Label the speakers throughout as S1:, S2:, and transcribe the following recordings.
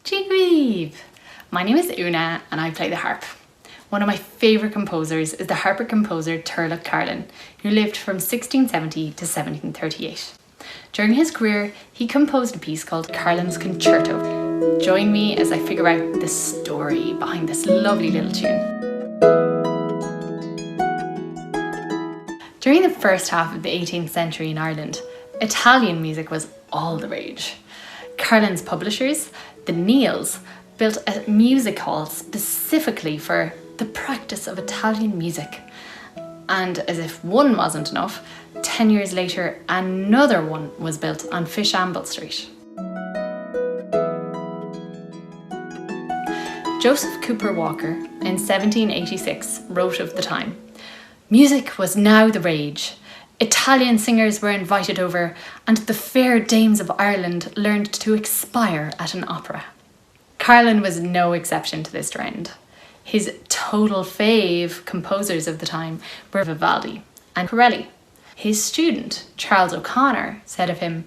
S1: Chief! My name is Una and I play the harp. One of my favourite composers is the harper-composer onTurlough Carolan, who lived from 1670 to 1738. During his career, he composed a piece called Carolan's Concerto. Join me as I figure out the story behind this lovely little tune. During the first half of the 18th century in Ireland, Italian music was all the rage. Carolan's publishers, the Neils, built a music hall specifically for the practice of Italian music. And as if one wasn't enough, 10 years later, another one was built on Fishamble Street. Joseph Cooper Walker, in 1786, wrote of the time, "Music was now the rage. Italian singers were invited over, and the fair dames of Ireland learned to expire at an opera." Carolan was no exception to this trend. His total fave composers of the time were Vivaldi and Corelli. His student, Charles O'Connor, said of him,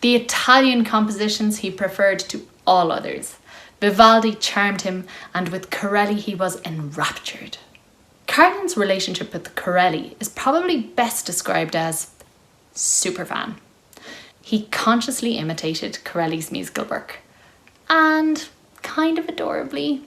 S1: "The Italian compositions he preferred to all others. Vivaldi charmed him, and with Corelli he was enraptured." Carolan's relationship with Corelli is probably best described as superfan. He consciously imitated Corelli's musical work, and kind of adorably,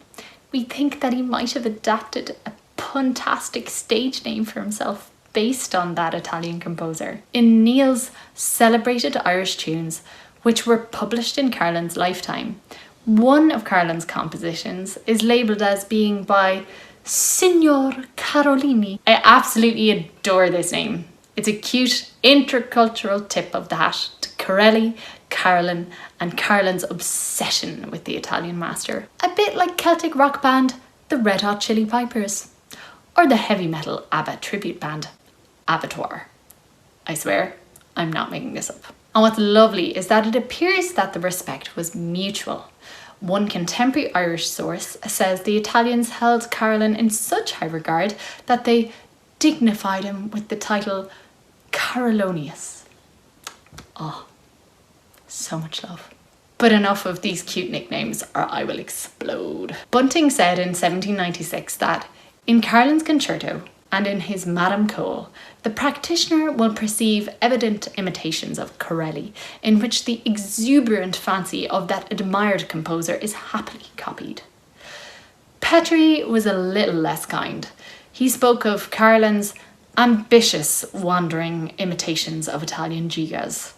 S1: we think that he might have adapted a puntastic stage name for himself based on that Italian composer. In Neil's celebrated Irish tunes, which were published in Carolan's lifetime, one of Carolan's compositions is labelled as being by Signor Carolini. I absolutely adore this name. It's a cute intercultural tip of the hat to Corelli, Carolan, and Carolan's obsession with the Italian master. A bit like Celtic rock band the Red Hot Chili Pipers, or the heavy metal ABBA tribute band Abattoir. I swear, I'm not making this up. And what's lovely is that it appears that the respect was mutual. One contemporary Irish source says the Italians held Carolan in such high regard that they dignified him with the title Carolonius. Oh, so much love. But enough of these cute nicknames or I will explode. Bunting said in 1796 that in Carolan's concerto and in his Madame Cole, the practitioner will perceive evident imitations of Corelli, in which the exuberant fancy of that admired composer is happily copied. Petrie was a little less kind. He spoke of Carolan's ambitious, wandering imitations of Italian gigas.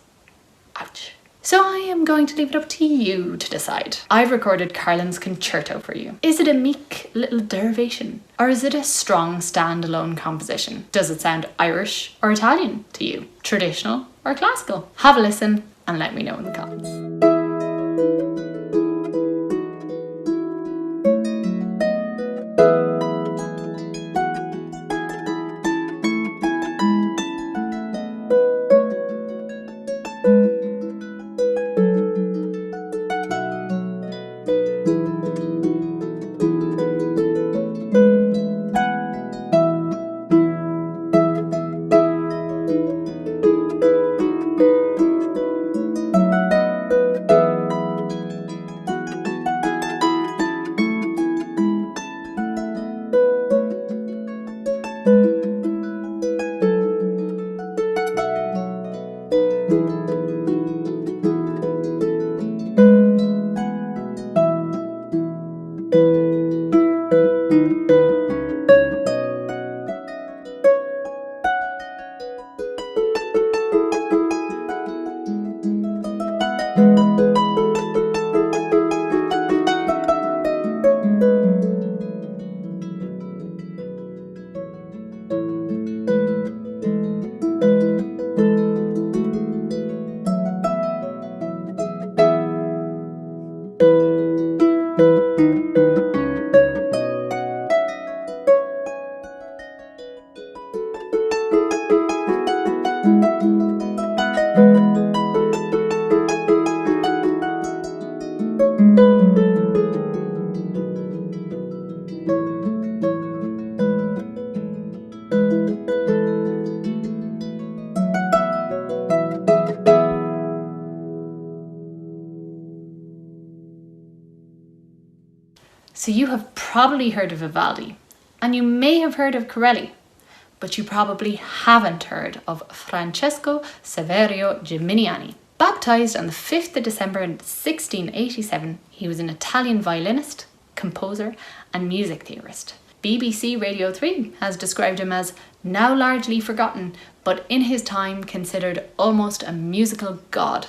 S1: Ouch. So I am going to leave it up to you to decide. I've recorded Carolan's concerto for you. Is it a meek little derivation? Or is it a strong standalone composition? Does it sound Irish or Italian to you? Traditional or classical? Have a listen and let me know in the comments. So you have probably heard of Vivaldi, and you may have heard of Corelli, but you probably haven't heard of Francesco Severio Geminiani. Baptised on the 5th of December in 1687, he was an Italian violinist, composer and music theorist. BBC Radio 3 has described him as now largely forgotten, but in his time considered almost a musical god,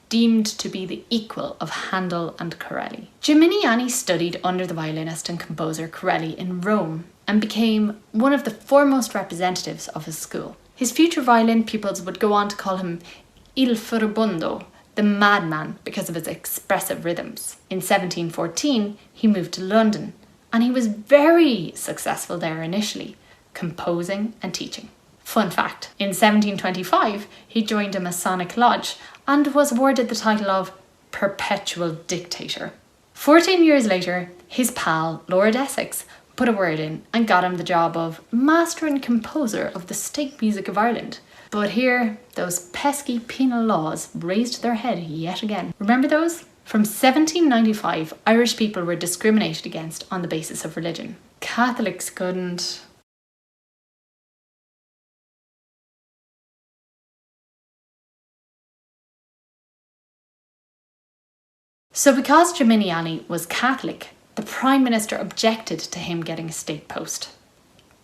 S1: deemed to be the equal of Handel and Corelli. Geminiani studied under the violinist and composer Corelli in Rome and became one of the foremost representatives of his school. His future violin pupils would go on to call him Il Furibondo, the madman, because of his expressive rhythms. In 1714, he moved to London, and he was very successful there initially, composing and teaching. Fun fact, in 1725, he joined a Masonic lodge and was awarded the title of Perpetual Dictator. 14 years later, his pal, Lord Essex, put a word in and got him the job of Master and Composer of the State Music of Ireland. But here, those pesky penal laws raised their head yet again. Remember those? From 1795, Irish people were discriminated against on the basis of religion. Catholics couldn't. So because Geminiani was Catholic, the Prime Minister objected to him getting a state post.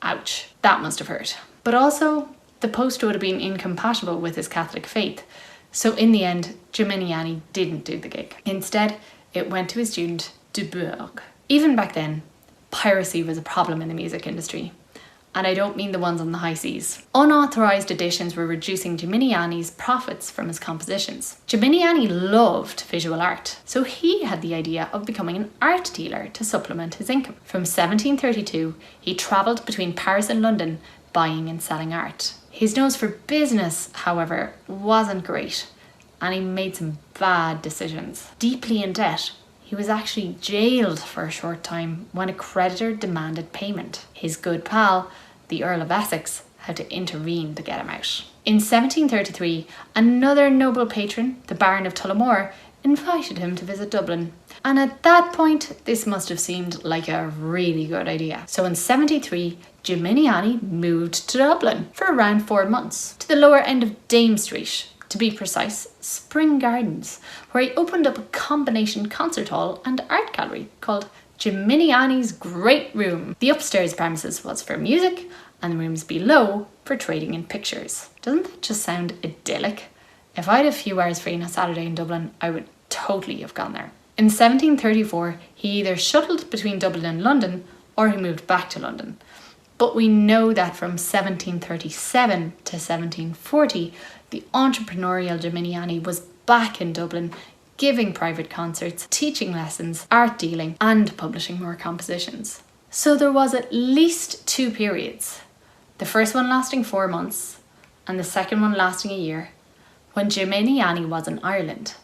S1: Ouch, that must have hurt. But also, the post would have been incompatible with his Catholic faith. So in the end, Geminiani didn't do the gig. Instead, it went to his student, de Burgh. Even back then, piracy was a problem in the music industry. And I don't mean the ones on the high seas. Unauthorised editions were reducing Geminiani's profits from his compositions. Geminiani loved visual art, so he had the idea of becoming an art dealer to supplement his income. From 1732, he travelled between Paris and London, buying and selling art. His nose for business, however, wasn't great, and he made some bad decisions. Deeply in debt, he was actually jailed for a short time when a creditor demanded payment. His good pal, the Earl of Essex, had to intervene to get him out. In 1733, another noble patron, the Baron of Tullamore, invited him to visit Dublin. And at that point, this must have seemed like a really good idea. So in 73, Geminiani moved to Dublin for around 4 months, to the lower end of Dame Street, to be precise, Spring Gardens, where he opened up a combination concert hall and art gallery called Geminiani's Great Room. The upstairs premises was for music and the rooms below for trading in pictures. Doesn't that just sound idyllic? If I had a few hours free on a Saturday in Dublin, I would totally have gone there. In 1734, he either shuttled between Dublin and London or he moved back to London. But we know that from 1737 to 1740, the entrepreneurial Geminiani was back in Dublin, giving private concerts, teaching lessons, art dealing, and publishing more compositions. So there was at least 2 periods, the first one lasting 4 months, and the second one lasting a year, when Geminiani was in Ireland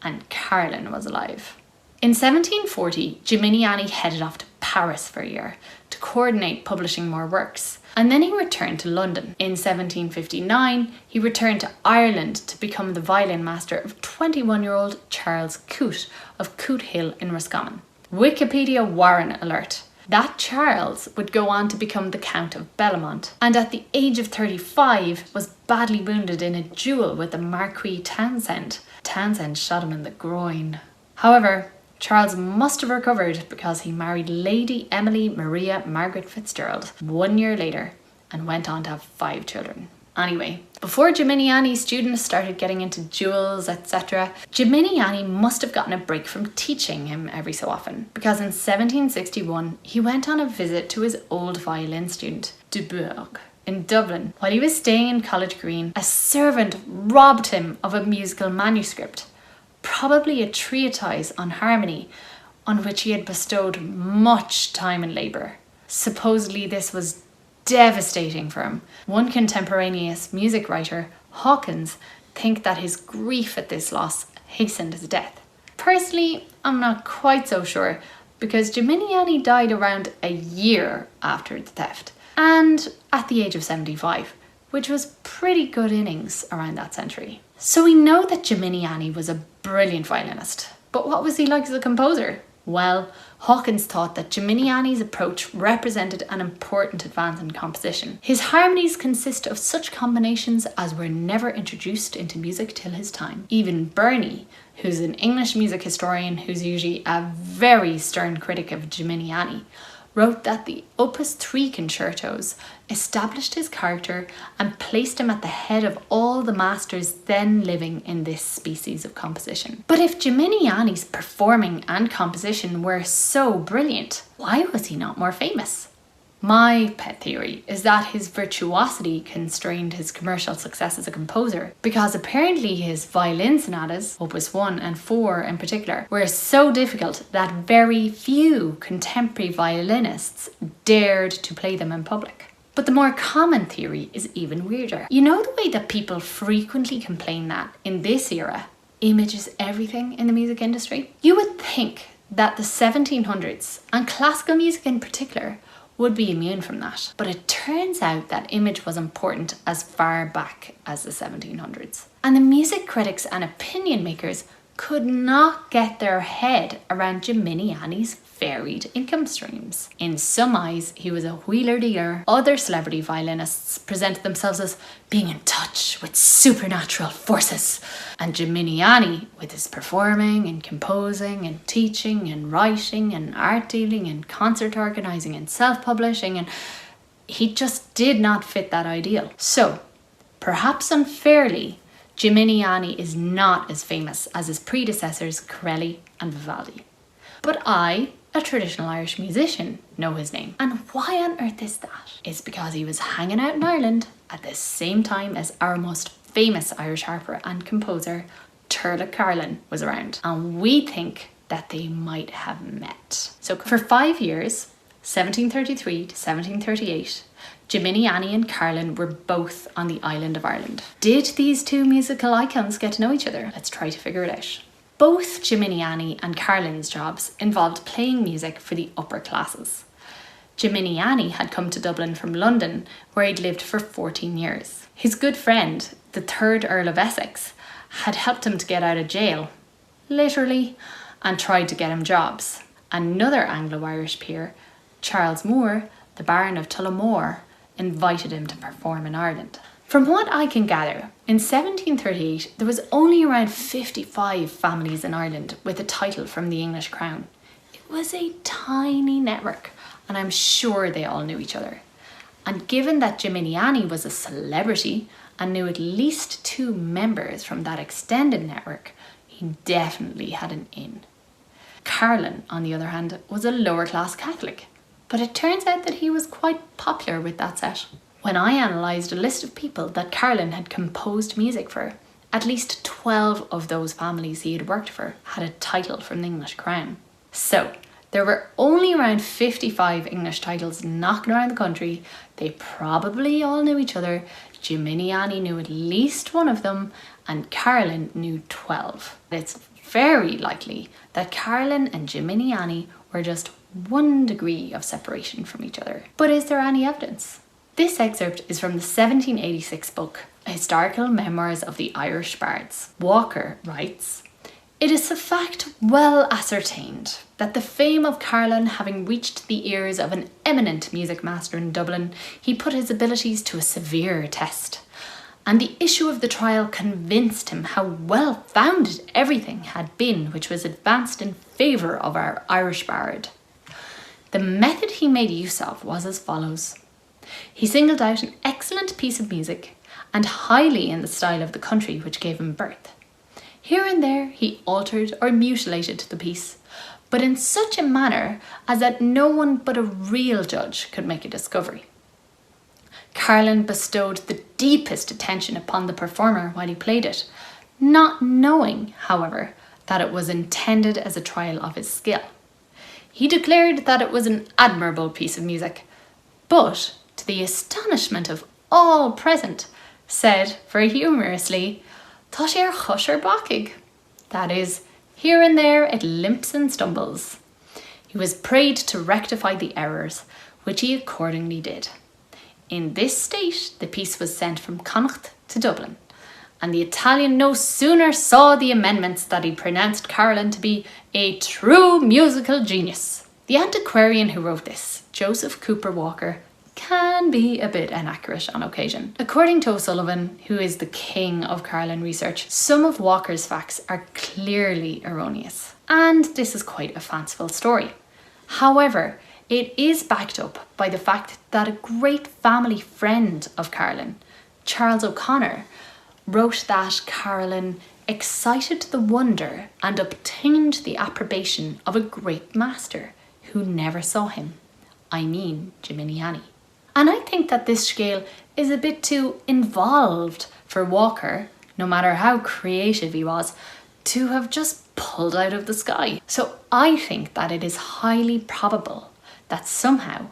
S1: and Carolan was alive. In 1740, Geminiani headed off to Paris for a year to coordinate publishing more works, and then he returned to London. In 1759, he returned to Ireland to become the violin master of 21-year-old Charles Coote of Coote Hill in Roscommon. Wikipedia Warren alert. That Charles would go on to become the Count of Bellamont, and at the age of 35 was badly wounded in a duel with the Marquis Townshend. Townshend shot him in the groin. However, Charles must have recovered because he married Lady Emily Maria Margaret Fitzgerald 1 year later and went on to have 5 children. Anyway, before Geminiani's students started getting into duels, etc., Geminiani must have gotten a break from teaching him every so often, because in 1761 he went on a visit to his old violin student, de Burgh, in Dublin. While he was staying in College Green, a servant robbed him of a musical manuscript, probably a treatise on harmony, on which he had bestowed much time and labour. Supposedly this was devastating for him. One contemporaneous music writer, Hawkins, thinks that his grief at this loss hastened his death. Personally, I'm not quite so sure, because Geminiani died around a year after the theft, and at the age of 75, which was pretty good innings around that century. So we know that Geminiani was a brilliant violinist, but what was he like as a composer? Well, Hawkins thought that Geminiani's approach represented an important advance in composition. His harmonies consist of such combinations as were never introduced into music till his time. Even Burney, who's an English music historian who's usually a very stern critic of Geminiani, wrote that the Opus 3 concertos established his character and placed him at the head of all the masters then living in this species of composition. But if Geminiani's performing and composition were so brilliant, why was he not more famous? My pet theory is that his virtuosity constrained his commercial success as a composer, because apparently his violin sonatas, Opus 1 and 4 in particular, were so difficult that very few contemporary violinists dared to play them in public. But the more common theory is even weirder. You know the way that people frequently complain that, in this era, image is everything in the music industry? You would think that the 1700s, and classical music in particular, would be immune from that. But it turns out that image was important as far back as the 1700s. And the music critics and opinion makers could not get their head around Geminiani's varied income streams. In some eyes, he was a wheeler-dealer. Other celebrity violinists presented themselves as being in touch with supernatural forces. And Geminiani, with his performing and composing and teaching and writing and art dealing and concert organising and self-publishing, and he just did not fit that ideal. So, perhaps unfairly, Geminiani is not as famous as his predecessors Corelli and Vivaldi. But I, a traditional Irish musician, know his name. And why on earth is that? It's because he was hanging out in Ireland at the same time as our most famous Irish harper and composer, onTurlough Carolan, was around. And we think that they might have met. So for 5 years, 1733 to 1738, Geminiani and Carolan were both on the island of Ireland. Did these two musical icons get to know each other? Let's try to figure it out. Both Geminiani and Carolan's jobs involved playing music for the upper classes. Geminiani had come to Dublin from London, where he'd lived for 14 years. His good friend, the 3rd Earl of Essex, had helped him to get out of jail, literally, and tried to get him jobs. Another Anglo-Irish peer, Charles Moore, the Baron of Tullamore, invited him to perform in Ireland. From what I can gather, in 1738 there was only around 55 families in Ireland with a title from the English crown. It was a tiny network, and I'm sure they all knew each other. And given that Geminiani was a celebrity and knew at least 2 members from that extended network, he definitely had an in. Carolan, on the other hand, was a lower class Catholic, but it turns out that he was quite popular with that set. When I analysed a list of people that Carolan had composed music for, at least 12 of those families he had worked for had a title from the English crown. So, there were only around 55 English titles knocking around the country. They probably all knew each other. Geminiani knew at least one of them, and Carolan knew 12. It's very likely that Carolan and Geminiani were just 1 degree of separation from each other. But is there any evidence? This excerpt is from the 1786 book, Historical Memoirs of the Irish Bards. Walker writes, "It is a fact well ascertained that the fame of Carolan having reached the ears of an eminent music master in Dublin, he put his abilities to a severe test, and the issue of the trial convinced him how well founded everything had been which was advanced in favour of our Irish bard. The method he made use of was as follows. He singled out an excellent piece of music, and highly in the style of the country which gave him birth. Here and there he altered or mutilated the piece, but in such a manner as that no one but a real judge could make a discovery. Carolan bestowed the deepest attention upon the performer while he played it, not knowing, however, that it was intended as a trial of his skill. He declared that it was an admirable piece of music, but, to the astonishment of all present, said very humorously, "Tá sé ar chosir bacig." That is, here and there it limps and stumbles. He was prayed to rectify the errors, which he accordingly did. In this state, the piece was sent from Connacht to Dublin, and the Italian no sooner saw the amendments that he pronounced Carolan to be a true musical genius. The antiquarian who wrote this, Joseph Cooper Walker, can be a bit inaccurate on occasion. According to O'Sullivan, who is the king of Carolan research, some of Walker's facts are clearly erroneous, and this is quite a fanciful story. However, it is backed up by the fact that a great family friend of Carolan, Charles O'Connor, wrote that Carolan excited the wonder and obtained the approbation of a great master who never saw him. I mean Geminiani. And I think that this scale is a bit too involved for Walker, no matter how creative he was, to have just pulled out of the sky. So I think that it is highly probable that somehow,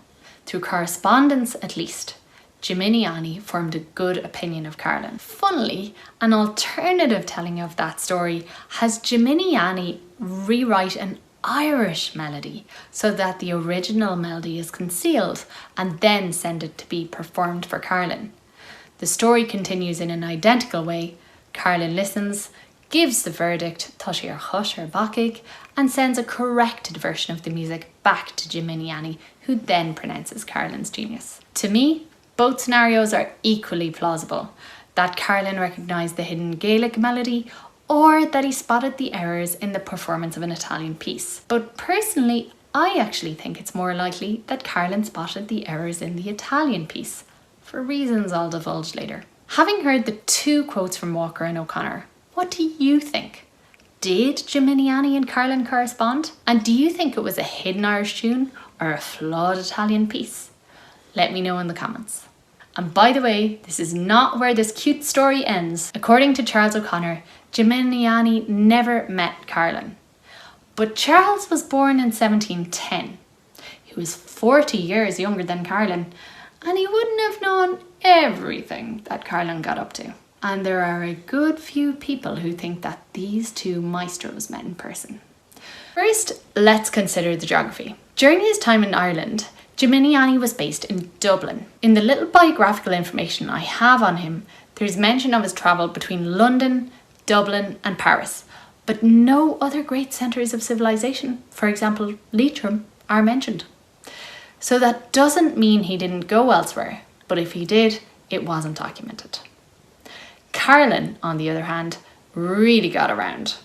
S1: through correspondence at least, Geminiani formed a good opinion of Carolan. Funnily, an alternative telling of that story has Geminiani rewrite an Irish melody so that the original melody is concealed and then send it to be performed for Carolan. The story continues in an identical way. Carolan listens, gives the verdict Tushir Hush or Bakig, and sends a corrected version of the music back to Geminiani, who then pronounces Carolan's genius. To me, both scenarios are equally plausible, that Carolan recognised the hidden Gaelic melody or that he spotted the errors in the performance of an Italian piece. But personally, I actually think it's more likely that Carolan spotted the errors in the Italian piece, for reasons I'll divulge later. Having heard the two quotes from Walker and O'Connor, what do you think? Did Geminiani and Carolan correspond? And do you think it was a hidden Irish tune or a flawed Italian piece? Let me know in the comments. And by the way, this is not where this cute story ends. According to Charles O'Connor, Geminiani never met Carolan. But Charles was born in 1710. He was 40 years younger than Carolan, and he wouldn't have known everything that Carolan got up to. And there are a good few people who think that these two maestros met in person. First, let's consider the geography. During his time in Ireland, Geminiani was based in Dublin. In the little biographical information I have on him, there's mention of his travel between London, Dublin and Paris, but no other great centres of civilization, for example Leitrim, are mentioned. So that doesn't mean he didn't go elsewhere, but if he did, it wasn't documented. Carolan, on the other hand, really got around.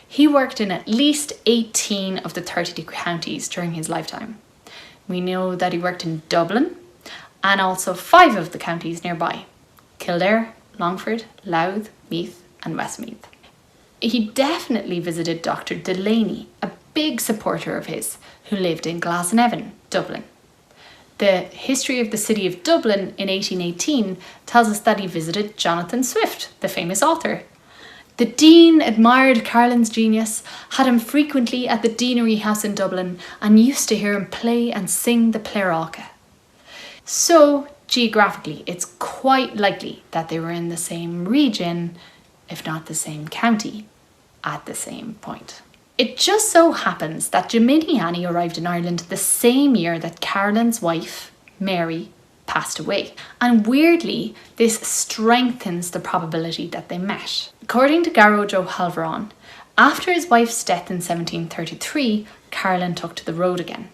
S1: He worked in at least 18 of the 32 counties during his lifetime. We know that he worked in Dublin and also 5 of the counties nearby: Kildare, Longford, Louth, Meath and Westmeath. He definitely visited Dr. Delaney, a big supporter of his, who lived in Glasnevin, Dublin. The history of the city of Dublin in 1818 tells us that he visited Jonathan Swift, the famous author. The Dean admired Carolan's genius, had him frequently at the Deanery House in Dublin, and used to hear him play and sing the Plerauca. So, geographically, it's quite likely that they were in the same region, if not the same county, at the same point. It just so happens that Geminiani arrived in Ireland the same year that Carolan's wife, Mary, passed away. And weirdly, this strengthens the probability that they met. According to Garrod O'Halloran, after his wife's death in 1733, Carolan took to the road again.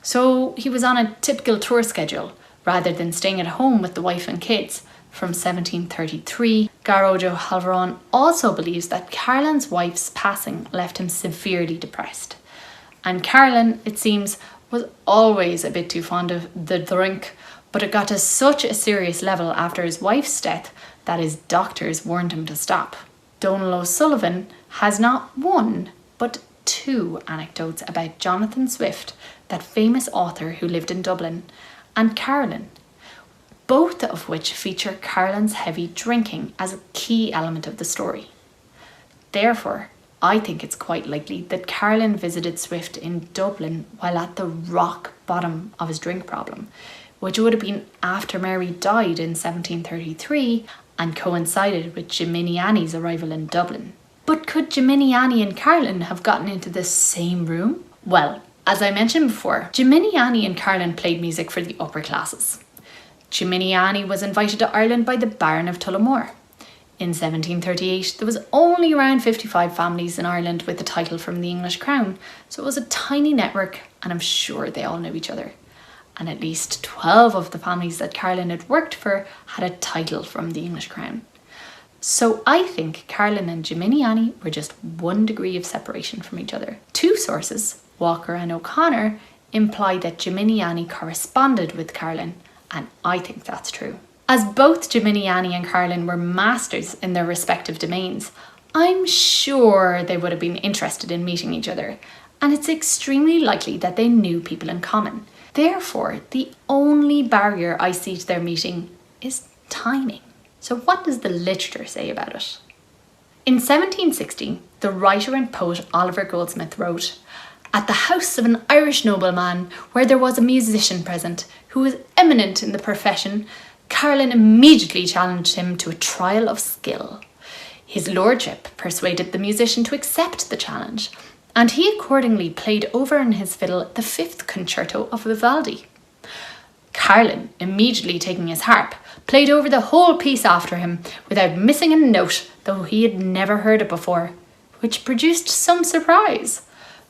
S1: So he was on a typical tour schedule, rather than staying at home with the wife and kids. From 1733, Garrod O'Halloran also believes that Carolan's wife's passing left him severely depressed. And Carolan, it seems, was always a bit too fond of the drink, but it got to such a serious level after his wife's death that his doctors warned him to stop. Donal O'Sullivan has not one, but 2 anecdotes about Jonathan Swift, that famous author who lived in Dublin, and Carolan, both of which feature Carolan's heavy drinking as a key element of the story. Therefore, I think it's quite likely that Carolan visited Swift in Dublin while at the rock bottom of his drink problem, which would have been after Mary died in 1733 and coincided with Geminiani's arrival in Dublin. But could Geminiani and Carolan have gotten into the same room? Well, as I mentioned before, Geminiani and Carolan played music for the upper classes. Geminiani was invited to Ireland by the Baron of Tullamore. In 1738, there was only around 55 families in Ireland with the title from the English crown, so it was a tiny network, and I'm sure they all knew each other. And at least 12 of the families that Carolan had worked for had a title from the English crown. So I think Carolan and Geminiani were just 1 degree of separation from each other. 2 sources, Walker and O'Connor, imply that Geminiani corresponded with Carolan, and I think that's true. As both Geminiani and Carolan were masters in their respective domains, I'm sure they would have been interested in meeting each other, and it's extremely likely that they knew people in common. Therefore, the only barrier I see to their meeting is timing. So what does the literature say about it? In 1760, the writer and poet Oliver Goldsmith wrote, "At the house of an Irish nobleman, where there was a musician present, who was eminent in the profession, Carolan immediately challenged him to a trial of skill. His lordship persuaded the musician to accept the challenge, and he accordingly played over on his fiddle the 5th concerto of Vivaldi. Carolan, immediately taking his harp, played over the whole piece after him, without missing a note, though he had never heard it before, which produced some surprise.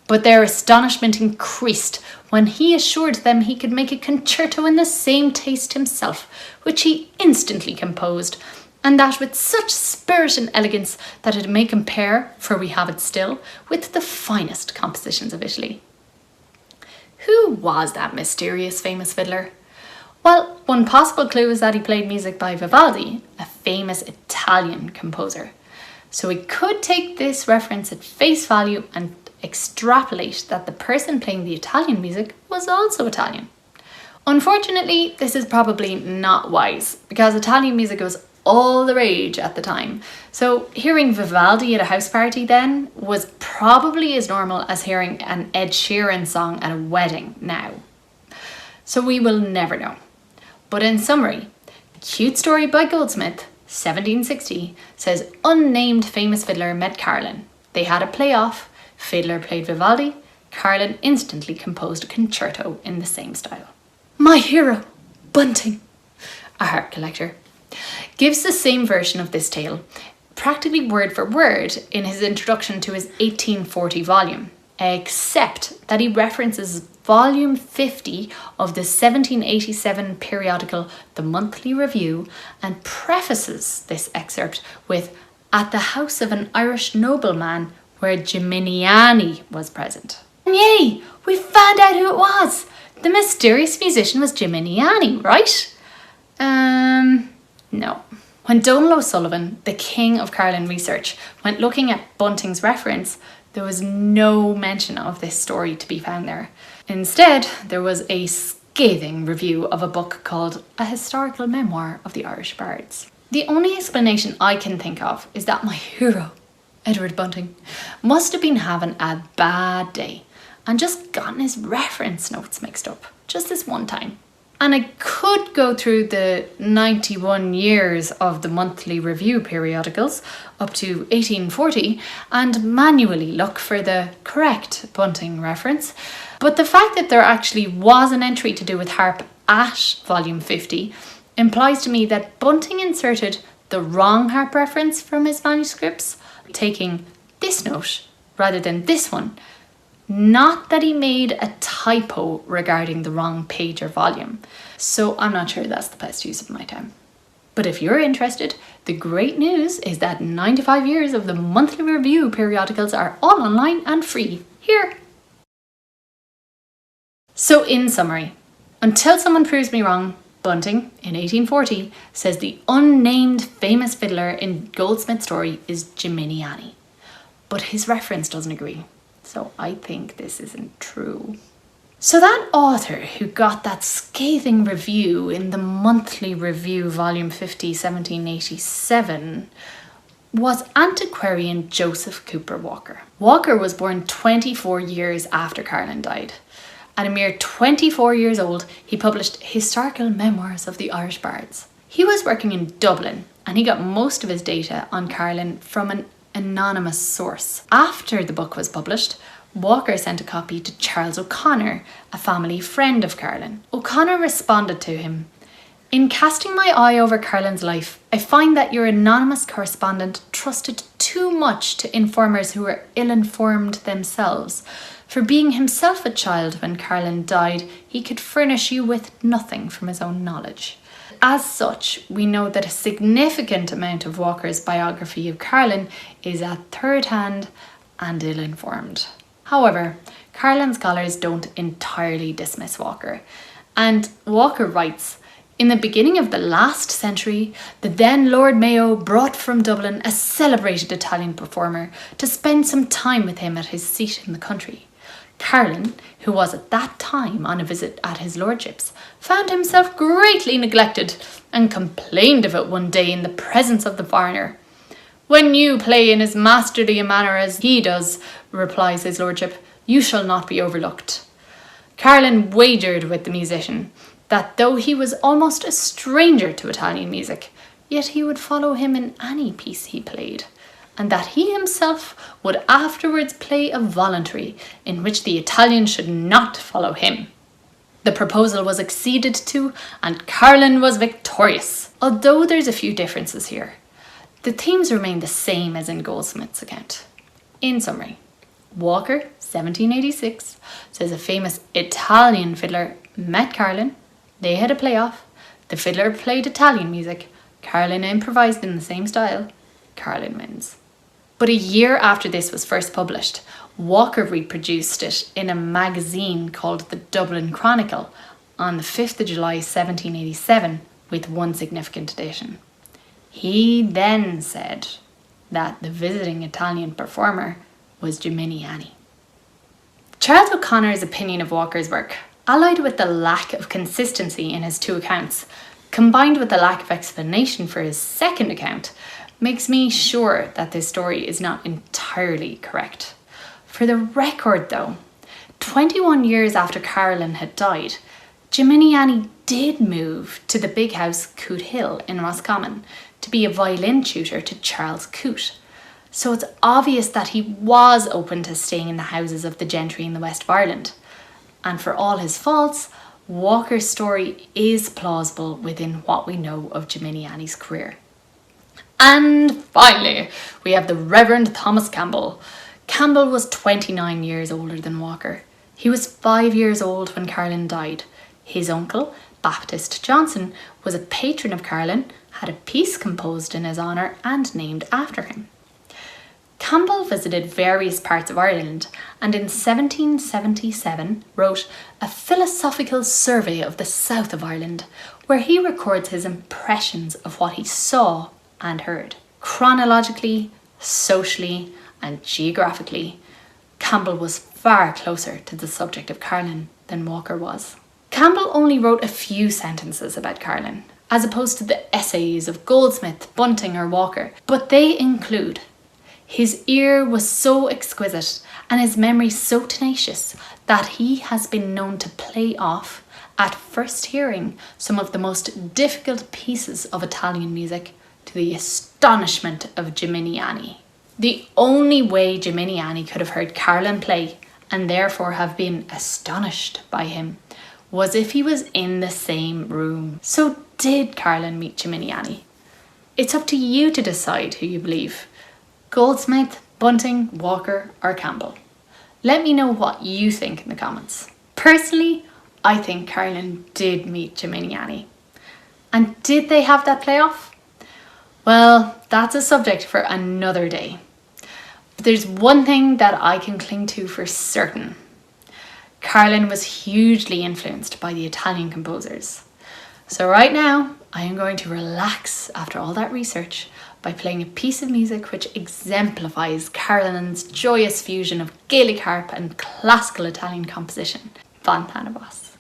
S1: But their astonishment increased when he assured them he could make a concerto in the same taste himself, which he instantly composed, and that with such spirit and elegance that it may compare, for we have it still, with the finest compositions of Italy." Who was that mysterious famous fiddler? Well, one possible clue is that he played music by Vivaldi, a famous Italian composer. So we could take this reference at face value and extrapolate that the person playing the Italian music was also Italian. Unfortunately, this is probably not wise, because Italian music was all the rage at the time. So hearing Vivaldi at a house party then was probably as normal as hearing an Ed Sheeran song at a wedding now. So we will never know. But in summary, Cute Story by Goldsmith, 1760, says unnamed famous fiddler met Carolan. They had a play-off, fiddler played Vivaldi, Carolan instantly composed a concerto in the same style. My hero, Bunting, a harp collector, gives the same version of this tale, practically word for word, in his introduction to his 1840 volume, except that he references volume 50 of the 1787 periodical The Monthly Review and prefaces this excerpt with "at the house of an Irish nobleman where Geminiani was present." And yay, we found out who it was! The mysterious musician was Geminiani, right? No. When Donal O'Sullivan, the king of Carolan research, went looking at Bunting's reference, there was no mention of this story to be found there. Instead, there was a scathing review of a book called A Historical Memoir of the Irish Bards. The only explanation I can think of is that my hero, Edward Bunting, must have been having a bad day and just gotten his reference notes mixed up, just this one time. And I could go through the 91 years of the Monthly Review periodicals up to 1840 and manually look for the correct Bunting reference. But the fact that there actually was an entry to do with harp at volume 50 implies to me that Bunting inserted the wrong harp reference from his manuscripts, taking this note rather than this one. Not that he made a typo regarding the wrong page or volume, so I'm not sure that's the best use of my time. But if you're interested, the great news is that 95 years of the Monthly Review periodicals are all online and free here. So in summary, until someone proves me wrong, Bunting, in 1840, says the unnamed famous fiddler in Goldsmith's story is Geminiani, but his reference doesn't agree. So I think this isn't true. So that author who got that scathing review in the Monthly Review, volume 50, 1787, was antiquarian Joseph Cooper Walker. Walker was born 24 years after Carolan died. At a mere 24 years old, he published Historical Memoirs of the Irish Bards. He was working in Dublin, and he got most of his data on Carolan from an anonymous source. After the book was published, Walker sent a copy to Charles O'Connor, a family friend of Carolan. O'Connor responded to him, In casting my eye over Carolan's life, I find that your anonymous correspondent trusted too much to informers who were ill-informed themselves. For being himself a child when Carolan died, he could furnish you with nothing from his own knowledge. As such, we know that a significant amount of Walker's biography of Carolan is at third hand and ill-informed. However, Carolan scholars don't entirely dismiss Walker, and Walker writes, "In the beginning of the last century, the then Lord Mayo brought from Dublin a celebrated Italian performer to spend some time with him at his seat in the country. Carolan, who was at that time on a visit at his lordship's, found himself greatly neglected and complained of it one day in the presence of the foreigner. 'When you play in as masterly a manner as he does,' replies his lordship, 'you shall not be overlooked.' Carolan wagered with the musician that though he was almost a stranger to Italian music, yet he would follow him in any piece he played, and that he himself would afterwards play a voluntary in which the Italian should not follow him. The proposal was acceded to, and Carolan was victorious, although there's a few differences here. The themes remain the same as in Goldsmith's account. In summary, Walker, 1786, says a famous Italian fiddler met Carolan, they had a play-off, the fiddler played Italian music, Carolan improvised in the same style, Carolan wins. But a year after this was first published, Walker reproduced it in a magazine called the Dublin Chronicle on the 5th of July 1787 with one significant addition. He then said that the visiting Italian performer was Geminiani. Charles O'Connor's opinion of Walker's work, allied with the lack of consistency in his two accounts, combined with the lack of explanation for his second account, makes me sure that this story is not entirely correct. For the record though, 21 years after Carolan had died, Geminiani did move to the big house Coote Hill in Roscommon to be a violin tutor to Charles Coote. So it's obvious that he was open to staying in the houses of the gentry in the west of Ireland. And for all his faults, Walker's story is plausible within what we know of Geminiani's career. And finally, we have the Reverend Thomas Campbell. Campbell was 29 years older than Walker. He was 5 years old when Carolan died. His uncle, Baptist Johnson, was a patron of Carolan, had a piece composed in his honour and named after him. Campbell visited various parts of Ireland and in 1777 wrote a philosophical survey of the south of Ireland, where he records his impressions of what he saw and heard. Chronologically, socially and geographically, Campbell was far closer to the subject of Carolan than Walker was. Campbell only wrote a few sentences about Carolan, as opposed to the essays of Goldsmith, Bunting or Walker, but they include: his ear was so exquisite and his memory so tenacious that he has been known to play off, at first hearing, some of the most difficult pieces of Italian music to the astonishment of Geminiani. The only way Geminiani could have heard Carolan play, and therefore have been astonished by him, was if he was in the same room. So did Carolan meet Geminiani? It's up to you to decide who you believe: Goldsmith, Bunting, Walker or Campbell. Let me know what you think in the comments. Personally, I think Carolan did meet Geminiani. And did they have that playoff? Well, that's a subject for another day. But there's one thing that I can cling to for certain. Carolan was hugely influenced by the Italian composers. So right now, I am going to relax after all that research by playing a piece of music which exemplifies Carolan's joyous fusion of Gaelic harp and classical Italian composition, Van Thanabos.